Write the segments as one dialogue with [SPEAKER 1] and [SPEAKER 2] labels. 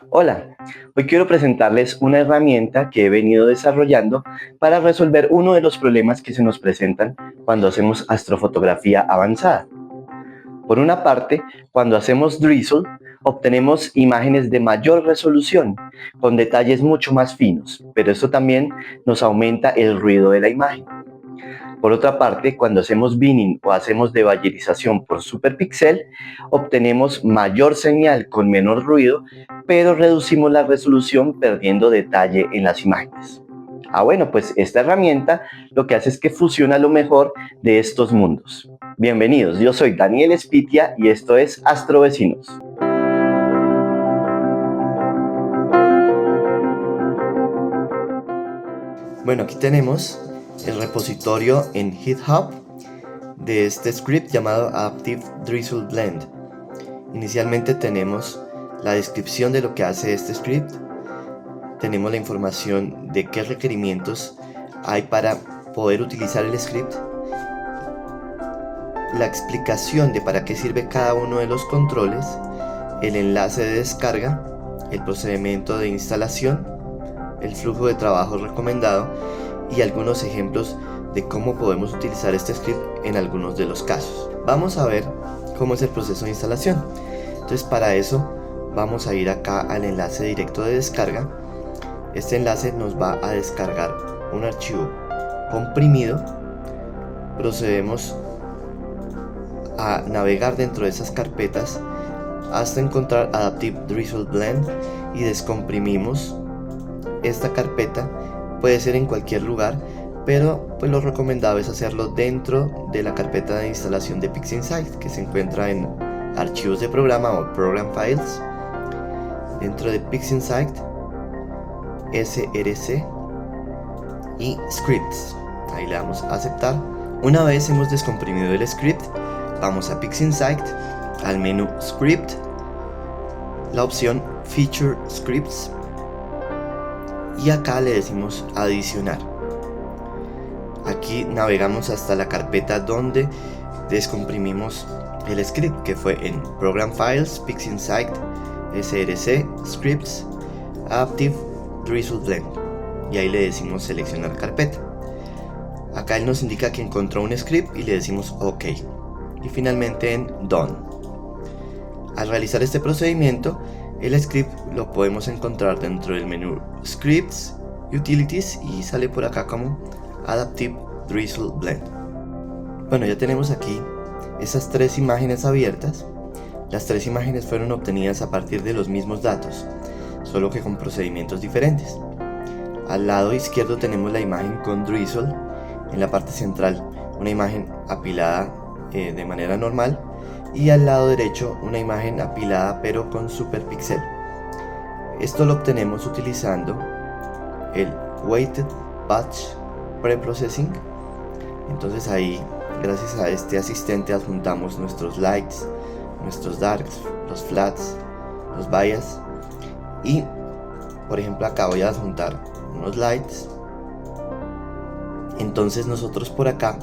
[SPEAKER 1] Hola, hoy quiero presentarles una herramienta que he venido desarrollando para resolver uno de los problemas que se nos presentan cuando hacemos astrofotografía avanzada. Por una parte, cuando hacemos drizzle, obtenemos imágenes de mayor resolución, con detalles mucho más finos, pero esto también nos aumenta el ruido de la imagen. Por otra parte, cuando hacemos binning o hacemos debayerización por superpíxel, obtenemos mayor señal con menor ruido, pero reducimos la resolución perdiendo detalle en las imágenes. Bueno, pues esta herramienta lo que hace es que fusiona lo mejor de estos mundos. Bienvenidos, yo soy Daniel Espitia y esto es Astrovecinos. Bueno, aquí tenemos el repositorio en GitHub de este script llamado Adaptive Drizzle Blend. Inicialmente tenemos la descripción de lo que hace este script, tenemos la información de qué requerimientos hay para poder utilizar el script, la explicación de para qué sirve cada uno de los controles, el enlace de descarga, el procedimiento de instalación, el flujo de trabajo recomendado y algunos ejemplos de cómo podemos utilizar este script en algunos de los casos. Vamos a ver cómo es el proceso de instalación. Entonces, para eso vamos a ir acá al enlace directo de descarga. Este enlace nos va a descargar un archivo comprimido. Procedemos a navegar dentro de esas carpetas hasta encontrar Adaptive Drizzle Blend y descomprimimos esta carpeta. Puede ser en cualquier lugar, pero pues lo recomendado es hacerlo dentro de la carpeta de instalación de PixInsight, que se encuentra en archivos de programa o Program Files, dentro de PixInsight, SRC y Scripts. Ahí le damos a aceptar. Una vez hemos descomprimido el script, vamos a PixInsight, al menú Script, la opción Feature Scripts, y acá le decimos adicionar. Aquí navegamos hasta la carpeta donde descomprimimos el script, que fue en Program Files, PixInsight, SRC, Scripts, Adaptive Drizzle Blend, y ahí le decimos seleccionar carpeta. Acá él nos indica que encontró un script y le decimos OK, y finalmente en Done. Al realizar este procedimiento, el script lo podemos encontrar dentro del menú Scripts, Utilities, y sale por acá como Adaptive Drizzle Blend. Bueno, ya tenemos aquí esas tres imágenes abiertas. Las tres imágenes fueron obtenidas a partir de los mismos datos, solo que con procedimientos diferentes. Al lado izquierdo tenemos la imagen con Drizzle, en la parte central una imagen apilada de manera normal, y al lado derecho una imagen apilada pero con superpíxel. Esto lo obtenemos utilizando el Weighted Batch Preprocessing. Entonces ahí, gracias a este asistente, adjuntamos nuestros lights, nuestros darks, los flats, los bias, y por ejemplo acá voy a adjuntar unos lights. Entonces nosotros por acá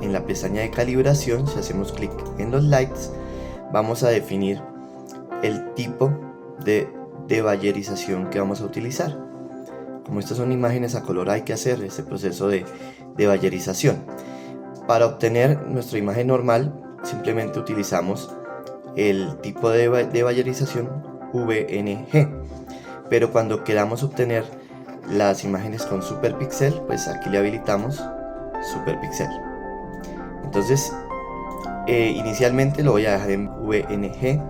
[SPEAKER 1] en la pestaña de calibración, si hacemos clic en los lights, vamos a definir el tipo de debayerización que vamos a utilizar. Como estas son imágenes a color, hay que hacer este proceso de debayerización. Para obtener nuestra imagen normal, simplemente utilizamos el tipo de debayerización VNG. Pero cuando queramos obtener las imágenes con superpíxel, pues aquí le habilitamos superpíxel. Entonces inicialmente lo voy a dejar en VNG,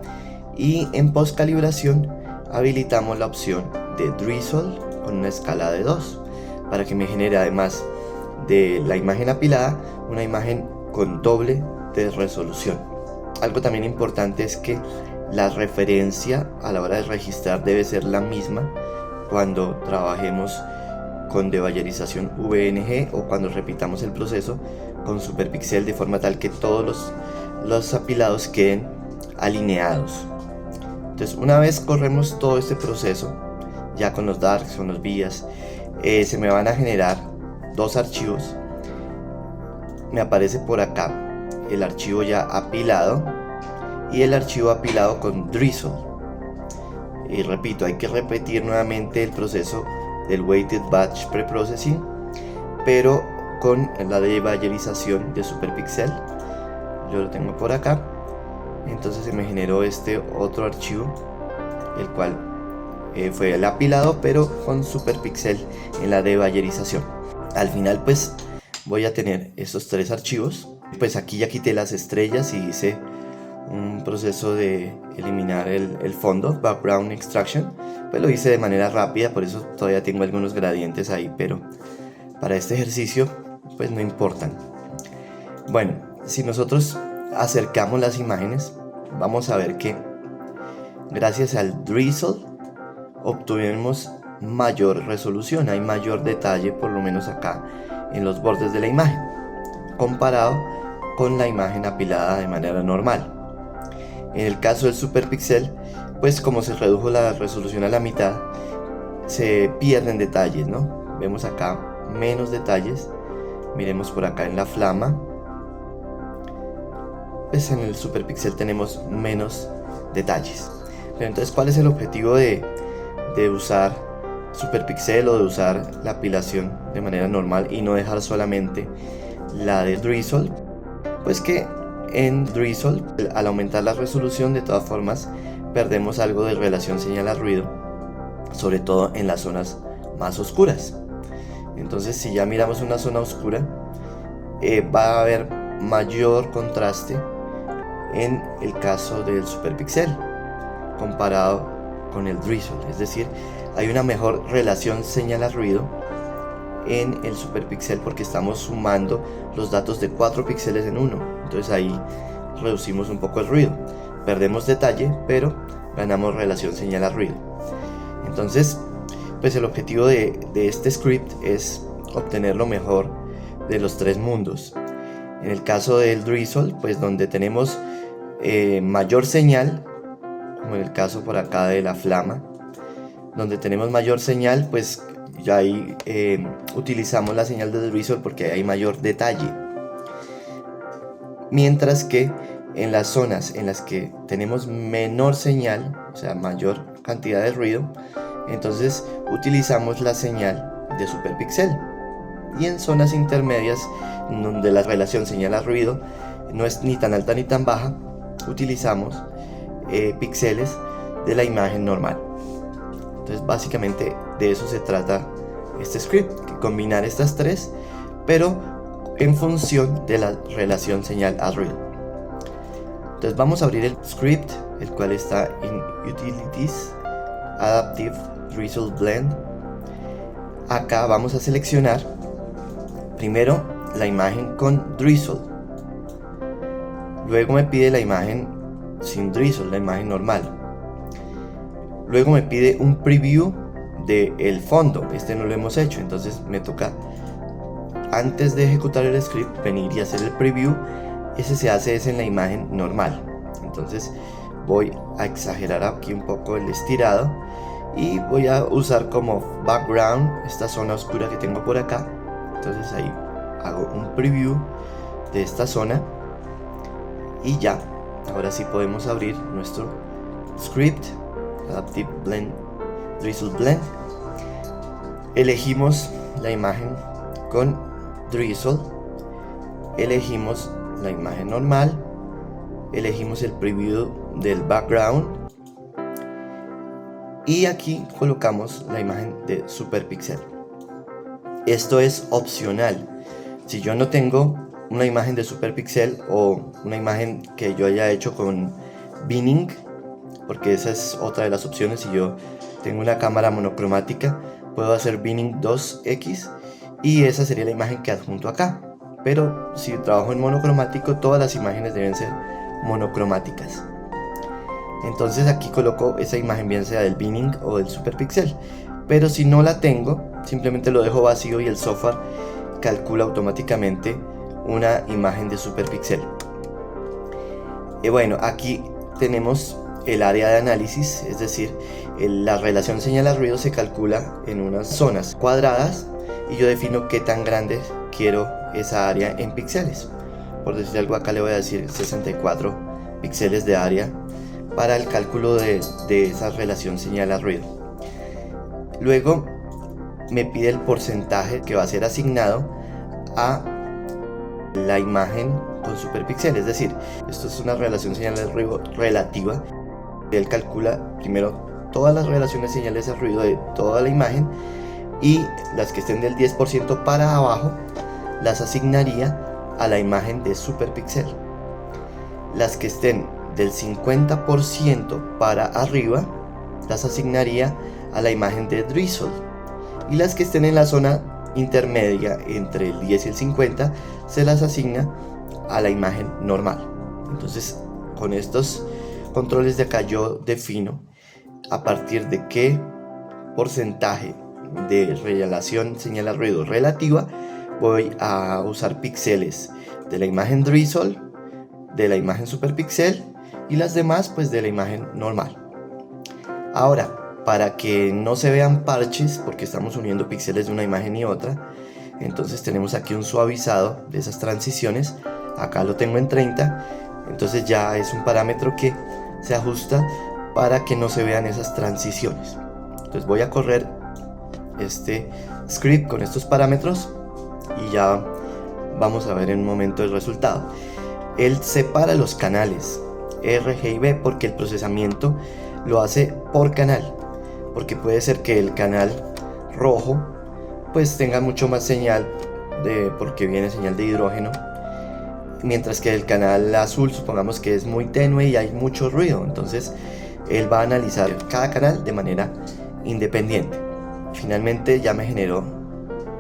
[SPEAKER 1] y en post calibración habilitamos la opción de Drizzle con una escala de 2 para que me genere, además de la imagen apilada, una imagen con doble de resolución. Algo también importante es que la referencia a la hora de registrar debe ser la misma cuando trabajemos con debayerización VNG o cuando repitamos el proceso con superpíxel, de forma tal que todos los apilados queden alineados. Entonces, una vez corremos todo este proceso, ya con los darks, con los vías, se me van a generar dos archivos. Me aparece por acá el archivo ya apilado y el archivo apilado con Drizzle. Y repito, hay que repetir nuevamente el proceso del Weighted Batch Preprocessing, pero con la debayerización de Superpixel. Yo lo tengo por acá. Entonces se me generó este otro archivo, el cual fue el apilado, pero con Superpixel en la debayerización. Al final pues voy a tener estos tres archivos. Pues aquí ya quité las estrellas y hice un proceso de eliminar el fondo, background extraction. Pues lo hice de manera rápida, por eso todavía tengo algunos gradientes ahí, pero para este ejercicio pues no importan. Bueno, si nosotros acercamos las imágenes, vamos a ver que gracias al Drizzle obtuvimos mayor resolución, hay mayor detalle, por lo menos acá en los bordes de la imagen, comparado con la imagen apilada de manera normal. En el caso del Superpixel, pues como se redujo la resolución a la mitad, se pierden detalles, ¿no? Vemos acá menos detalles. Miremos por acá en la flama, pues en el Superpixel tenemos menos detalles. Pero entonces, ¿cuál es el objetivo de usar Superpixel o de usar la apilación de manera normal y no dejar solamente la de Drizzle? Pues que en Drizzle, al aumentar la resolución, de todas formas perdemos algo de relación señal a ruido, sobre todo en las zonas más oscuras. Entonces, si ya miramos una zona oscura, va a haber mayor contraste en el caso del Superpixel comparado con el Drizzle, es decir, hay una mejor relación señal a ruido en el Superpixel porque estamos sumando los datos de 4 píxeles en uno. Entonces ahí reducimos un poco el ruido, perdemos detalle, pero ganamos relación señal a ruido. Entonces, pues el objetivo de este script es obtener lo mejor de los tres mundos. En el caso del Drizzle, pues donde tenemos mayor señal, como en el caso por acá de la flama, donde tenemos mayor señal, pues ya ahí utilizamos la señal de Drizzle porque hay mayor detalle. Mientras que en las zonas en las que tenemos menor señal, o sea mayor cantidad de ruido, entonces utilizamos la señal de Superpixel. Y en zonas intermedias, donde la relación señal a ruido no es ni tan alta ni tan baja, utilizamos píxeles de la imagen normal. Entonces básicamente de eso se trata este script, que combinar estas tres, pero en función de la relación señal a ruido. Entonces vamos a abrir el script, el cual está en Utilities, Adaptive Drizzle Blend. Acá vamos a seleccionar primero la imagen con Drizzle, luego me pide la imagen sin Drizzle, la imagen normal, luego me pide un preview del fondo. Este no lo hemos hecho, entonces me toca, antes de ejecutar el script, venir y hacer el preview. Ese se hace en la imagen normal. Entonces voy a exagerar aquí un poco el estirado y voy a usar como background esta zona oscura que tengo por acá. Entonces ahí hago un preview de esta zona y ya, ahora sí podemos abrir nuestro script Adaptive Blend Drizzle Blend. Elegimos la imagen con Drizzle, elegimos la imagen normal, elegimos el preview del background y aquí colocamos la imagen de Superpixel. Esto es opcional. Si yo no tengo una imagen de Superpixel o una imagen que yo haya hecho con binning, porque esa es otra de las opciones, si yo tengo una cámara monocromática, puedo hacer binning 2x y esa sería la imagen que adjunto acá. Pero si trabajo en monocromático, todas las imágenes deben ser monocromáticas. Entonces aquí coloco esa imagen, bien sea del binning o del Superpixel. Pero si no la tengo, simplemente lo dejo vacío y el software calcula automáticamente una imagen de Superpixel. Y bueno, aquí tenemos el área de análisis, es decir, la relación señal a ruido se calcula en unas zonas cuadradas y yo defino qué tan grande quiero esa área en píxeles. Por decir algo, acá le voy a decir 64 píxeles de área para el cálculo de esa relación señal a ruido. Luego me pide el porcentaje que va a ser asignado a la imagen con superpíxel, es decir, esto es una relación señal a ruido relativa. Él calcula primero todas las relaciones señales a ruido de toda la imagen, y las que estén del 10% para abajo las asignaría a la imagen de superpíxel. Las que estén del 50% para arriba las asignaría a la imagen de drizzle, y las que estén en la zona intermedia entre el 10 y el 50 se las asigna a la imagen normal. Entonces, con estos controles de acá yo defino a partir de qué porcentaje de relación señal a ruido relativa voy a usar píxeles de la imagen drizzle, de la imagen superpíxel, y las demás pues de la imagen normal. Ahora, para que no se vean parches, porque estamos uniendo píxeles de una imagen y otra, entonces tenemos aquí un suavizado de esas transiciones. Acá lo tengo en 30, entonces ya es un parámetro que se ajusta para que no se vean esas transiciones. Entonces voy a correr este script con estos parámetros y ya vamos a ver en un momento el resultado. Él separa los canales R, G y B porque el procesamiento lo hace por canal, porque puede ser que el canal rojo pues tenga mucho más señal porque viene señal de hidrógeno, mientras que el canal azul supongamos que es muy tenue y hay mucho ruido. Entonces él va a analizar cada canal de manera independiente. Finalmente ya me generó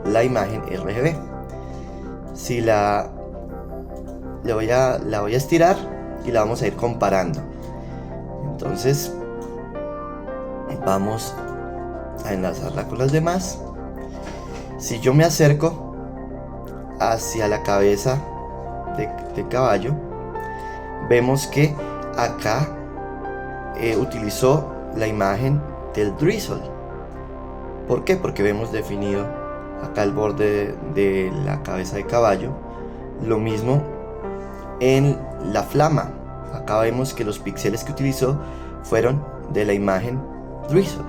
[SPEAKER 1] la imagen RGB. Si la voy a estirar y la vamos a ir comparando. Entonces vamos a enlazarla con las demás. Si yo me acerco hacia la cabeza de caballo, vemos que acá utilizó la imagen del drizzle. ¿Por qué? Porque vemos definido acá el borde de la cabeza de caballo. Lo mismo en la flama. Acá vemos que los píxeles que utilizó fueron de la imagen drizzle.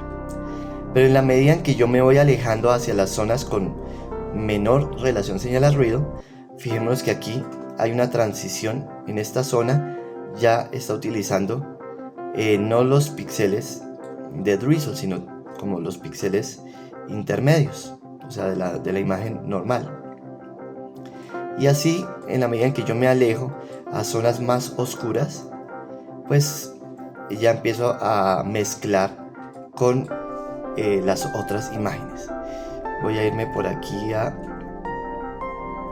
[SPEAKER 1] Pero en la medida en que yo me voy alejando hacia las zonas con menor relación señal a ruido, fijémonos que aquí hay una transición. En esta zona ya está utilizando no los píxeles de drizzle, sino como los píxeles intermedios, o sea, de la imagen normal. Y así, en la medida en que yo me alejo a zonas más oscuras, pues ya empiezo a mezclar con las otras imágenes. Voy a irme por aquí a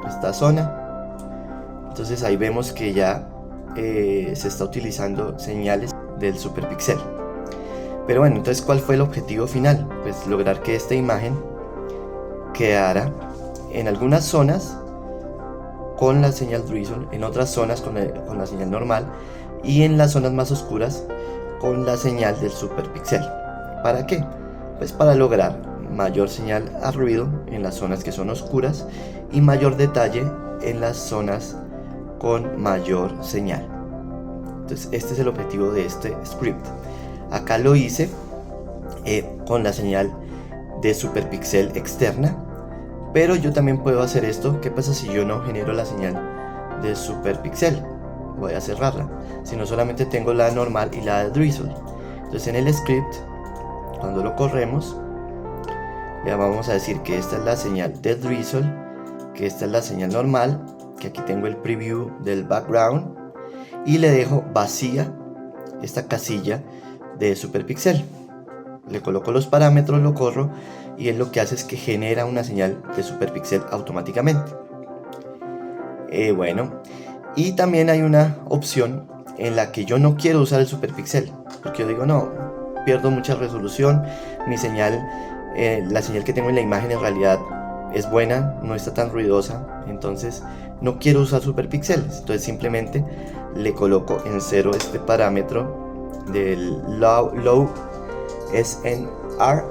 [SPEAKER 1] esta zona. Entonces ahí vemos que ya se está utilizando señales del superpíxel. Pero bueno, entonces ¿cuál fue el objetivo final? Pues lograr que esta imagen quedara en algunas zonas con la señal drizzle, en otras zonas con la señal normal, y en las zonas más oscuras con la señal del superpíxel. ¿Para qué? Pues para lograr mayor señal a ruido en las zonas que son oscuras y mayor detalle en las zonas con mayor señal. Entonces este es el objetivo de este script. Acá lo hice con la señal de superpíxel externa, pero yo también puedo hacer esto. ¿Qué pasa si yo no genero la señal de superpíxel? Voy a cerrarla, sino solamente tengo la normal y la de drizzle. Entonces en el script, cuando lo corremos, le vamos a decir que esta es la señal de drizzle, que esta es la señal normal, que aquí tengo el preview del background, y le dejo vacía esta casilla de superpíxel. Le coloco los parámetros, lo corro, y él lo que hace es que genera una señal de superpíxel automáticamente. Bueno, y también hay una opción en la que yo no quiero usar el superpíxel, porque yo digo, no, pierdo mucha resolución, mi señal, la señal que tengo en la imagen en realidad es buena, no está tan ruidosa, entonces no quiero usar superpíxeles. Entonces simplemente le coloco en 0 este parámetro del low SNR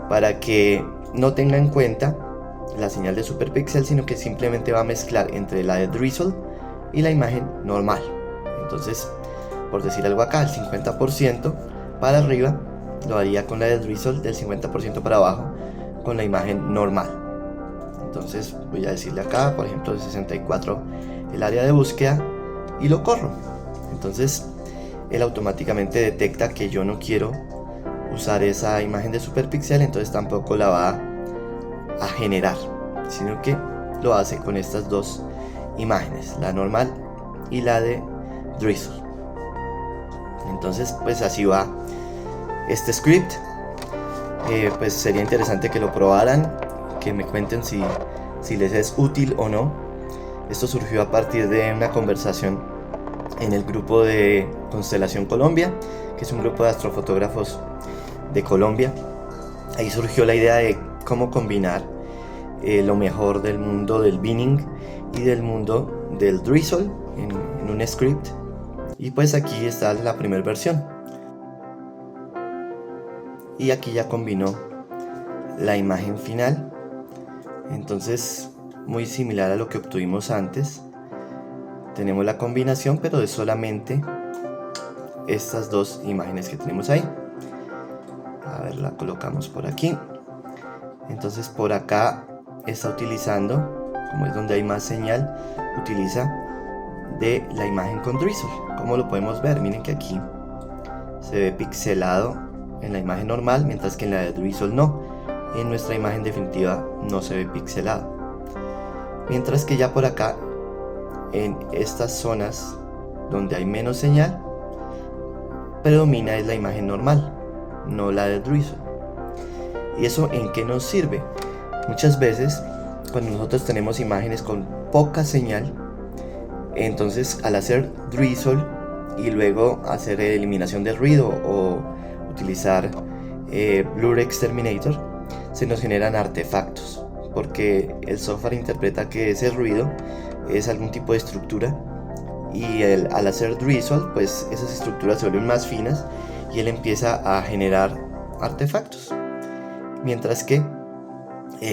[SPEAKER 1] para que no tenga en cuenta la señal de superpíxel, sino que simplemente va a mezclar entre la de drizzle y la imagen normal. Entonces por decir algo acá, el 50% para arriba lo haría con la de Drizzle, del 50% para abajo con la imagen normal. Entonces voy a decirle acá, por ejemplo, de 64 el área de búsqueda y lo corro. Entonces él automáticamente detecta que yo no quiero usar esa imagen de superpixel, entonces tampoco la va a generar, sino que lo hace con estas dos imágenes, la normal y la de Drizzle. Entonces pues así va este script. Pues sería interesante que lo probaran, que me cuenten si les es útil o no. Esto surgió a partir de una conversación en el grupo de Constelación Colombia, que es un grupo de astrofotógrafos de Colombia. Ahí surgió la idea de cómo combinar lo mejor del mundo del binning y del mundo del Drizzle en un script. Y pues aquí está la primera versión. Y aquí ya combinó la imagen final. Entonces, muy similar a lo que obtuvimos antes. Tenemos la combinación, pero de solamente estas dos imágenes que tenemos ahí. A ver, la colocamos por aquí. Entonces por acá está utilizando, como es donde hay más señal, utiliza de la imagen con Drizzle. Como lo podemos ver, miren que aquí se ve pixelado en la imagen normal, mientras que en la de Drizzle no. En nuestra imagen definitiva no se ve pixelado. Mientras que ya por acá, en estas zonas donde hay menos señal, predomina es la imagen normal, no la de Drizzle. ¿Y eso en qué nos sirve? Muchas veces cuando nosotros tenemos imágenes con poca señal, entonces al hacer Drizzle y luego hacer eliminación de ruido o utilizar Blur Exterminator, se nos generan artefactos, porque el software interpreta que ese ruido es algún tipo de estructura, y al hacer Drizzle, pues esas estructuras se vuelven más finas y él empieza a generar artefactos. Mientras que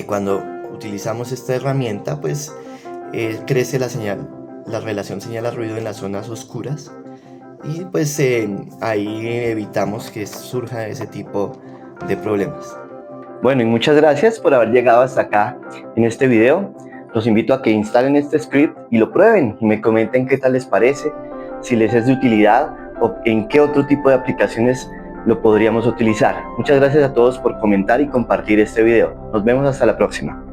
[SPEAKER 1] cuando utilizamos esta herramienta, pues crece la señal, la relación señal-ruido en las zonas oscuras, y pues ahí evitamos que surja ese tipo de problemas. Bueno, y muchas gracias por haber llegado hasta acá en este video. Los invito a que instalen este script y lo prueben y me comenten qué tal les parece, si les es de utilidad o en qué otro tipo de aplicaciones lo podríamos utilizar. Muchas gracias a todos por comentar y compartir este video. Nos vemos hasta la próxima.